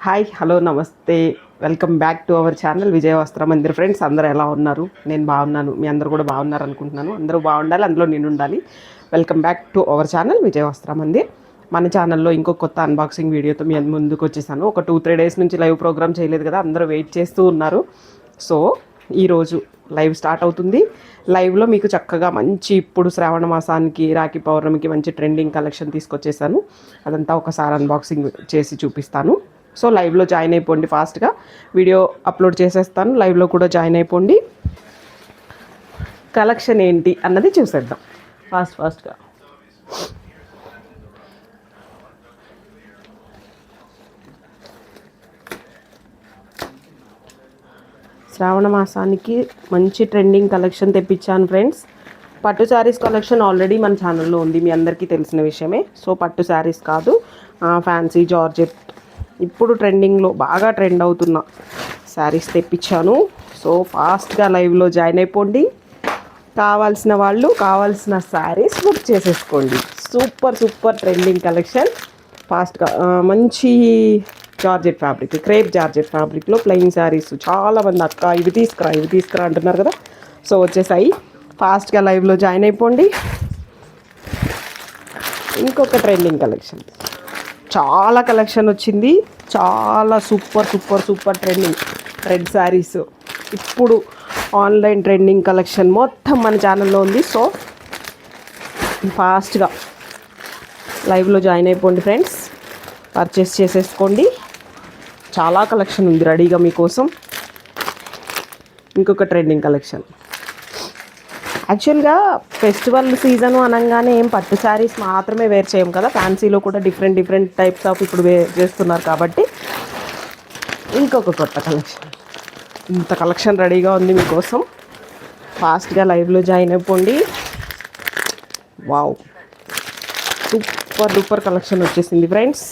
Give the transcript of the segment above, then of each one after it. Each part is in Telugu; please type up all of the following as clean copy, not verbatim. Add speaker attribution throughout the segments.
Speaker 1: హాయ్ హలో నమస్తే welcome back to our channel Vijaya Vastra Mandir. Friends అందరూ ఎలా ఉన్నారు? నేను బాగున్నాను, మీ అందరూ కూడా బాగున్నారు అనుకుంటున్నాను. అందరూ బాగుండాలి, అందులో నేను ఉండాలి. Welcome back to our channel Vijaya Vastra Mandir. మన ఛానల్లో ఇంకో కొత్త అన్బాక్సింగ్ వీడియోతో మీ ముందుకు వచ్చేసాను. ఒక 2-3 డేస్ నుంచి లైవ్ ప్రోగ్రామ్ చేయలేదు కదా, అందరూ వెయిట్ చేస్తూ ఉన్నారు. సో ఈరోజు లైవ్ స్టార్ట్ అవుతుంది. లైవ్లో మీకు చక్కగా మంచి ఇప్పుడు శ్రావణ మాసానికి రాఖీ పౌర్ణమికి మంచి ట్రెండింగ్ కలెక్షన్ తీసుకొచ్చేసాను. అదంతా ఒకసారి అన్బాక్సింగ్ చేసి చూపిస్తాను. సో లైవ్లో జాయిన్ అయిపోండి, ఫాస్ట్గా వీడియో అప్లోడ్ చేసేస్తాను. లైవ్లో కూడా జాయిన్ అయిపోండి. కలెక్షన్ ఏంటి అన్నది చూసేద్దాం ఫాస్ట్గా. శ్రావణ మాసానికి మంచి ట్రెండింగ్ కలెక్షన్ తెప్పించాను ఫ్రెండ్స్. పట్టు శారీస్ కలెక్షన్ ఆల్రెడీ మన ఛానల్లో ఉంది, మీ అందరికీ తెలిసిన విషయమే. సో పట్టు శారీస్ కాదు, ఫ్యాన్సీ జార్జెట్ ఇప్పుడు ట్రెండింగ్లో బాగా ట్రెండ్ అవుతున్న శారీస్ తెప్పించాను. సో ఫాస్ట్గా లైవ్లో జాయిన్ అయిపోండి. కావాల్సిన వాళ్ళు కావాల్సిన శారీస్ బుక్ చేసేసుకోండి. Super trending collection. ఫాస్ట్గా మంచి జార్జెట్ ఫ్యాబ్రిక్, క్రేప్ జార్జెట్ ఫ్యాబ్రిక్లో ప్లెయిన్ శారీస్ చాలామంది అక్క ఇవి తీసుకురా అంటున్నారు కదా. సో వచ్చేసాయి. ఫాస్ట్గా లైవ్లో జాయిన్ అయిపోండి. ఇంకొక ట్రెండింగ్ కలెక్షన్, చాలా కలెక్షన్ వచ్చింది. చాలా సూపర్ ట్రెండింగ్ రెడ్ శారీస్ ఇప్పుడు ఆన్లైన్ ట్రెండింగ్ కలెక్షన్ మొత్తం మన ఛానల్లో ఉంది. సో ఫాస్ట్గా లైవ్లో జాయిన్ అయిపోండి ఫ్రెండ్స్, పర్చేస్ చేసేసుకోండి. చాలా కలెక్షన్ ఉంది రెడీగా మీకోసం. ఇంకొక ట్రెండింగ్ కలెక్షన్, యాక్చువల్గా ఫెస్టివల్ సీజను అనగానే ఏం పట్టు శారీస్ మాత్రమే వేర్ చేయం కదా, ఫ్యాన్సీలో కూడా డిఫరెంట్ టైప్స్ ఆఫ్ ఇప్పుడు వేర్ చేస్తున్నారు. కాబట్టి ఇంకొక కొత్త కలెక్షన్, ఇంత కలెక్షన్ రెడీగా ఉంది మీకోసం. ఫాస్ట్గా లైవ్లో జాయిన్ అయిపోండి. వావ్, సూపర్ కలెక్షన్ వచ్చేసింది ఫ్రెండ్స్.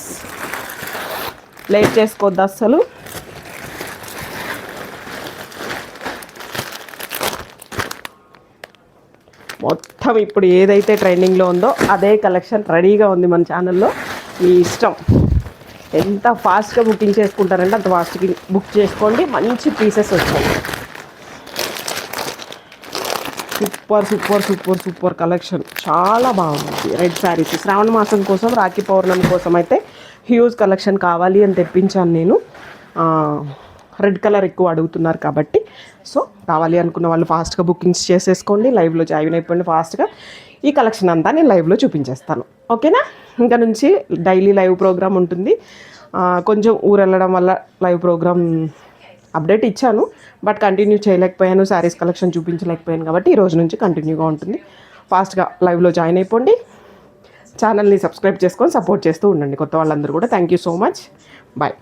Speaker 1: లేట్ చేసుకోవద్దు అస్సలు. మొత్తం ఇప్పుడు ఏదైతే ట్రెండింగ్లో ఉందో అదే కలెక్షన్ రెడీగా ఉంది మన ఛానల్లో. మీ ఇష్టం, ఎంత ఫాస్ట్గా బుకింగ్ చేసుకుంటారంటే అంత ఫాస్ట్గా బుక్ చేసుకోండి. మంచి పీసెస్ వచ్చాయి. సూపర్ కలెక్షన్, చాలా బాగుంది. రెడ్ శారీస్ శ్రావణ మాసం కోసం, రాఖీ పౌర్ణమి కోసం అయితే హ్యూజ్ కలెక్షన్ కావాలి అని తెప్పించాను నేను. రెడ్ కలర్ ఎక్కువ అడుగుతున్నారు కాబట్టి, సో కావాలి అనుకున్న వాళ్ళు ఫాస్ట్గా బుకింగ్స్ చేసేసుకోండి. లైవ్లో జాయిన్ అయిపోండి ఫాస్ట్గా. ఈ కలెక్షన్ అంతా నేను లైవ్లో చూపించేస్తాను, ఓకేనా? ఇంకా నుంచి డైలీ లైవ్ ప్రోగ్రామ్ ఉంటుంది. కొంచెం ఊరు వెళ్ళడం వల్ల లైవ్ ప్రోగ్రామ్ అప్డేట్ ఇచ్చాను, బట్ కంటిన్యూ చేయలేకపోయాను. శారీస్ కలెక్షన్ చూపించలేకపోయాను కాబట్టి ఈ రోజు నుంచి కంటిన్యూగా ఉంటుంది. ఫాస్ట్గా లైవ్లో జాయిన్ అయిపోండి. ఛానల్ని సబ్స్క్రైబ్ చేసుకొని సపోర్ట్ చేస్తూ ఉండండి కొత్త వాళ్ళందరూ కూడా. Thank you so much. Bye.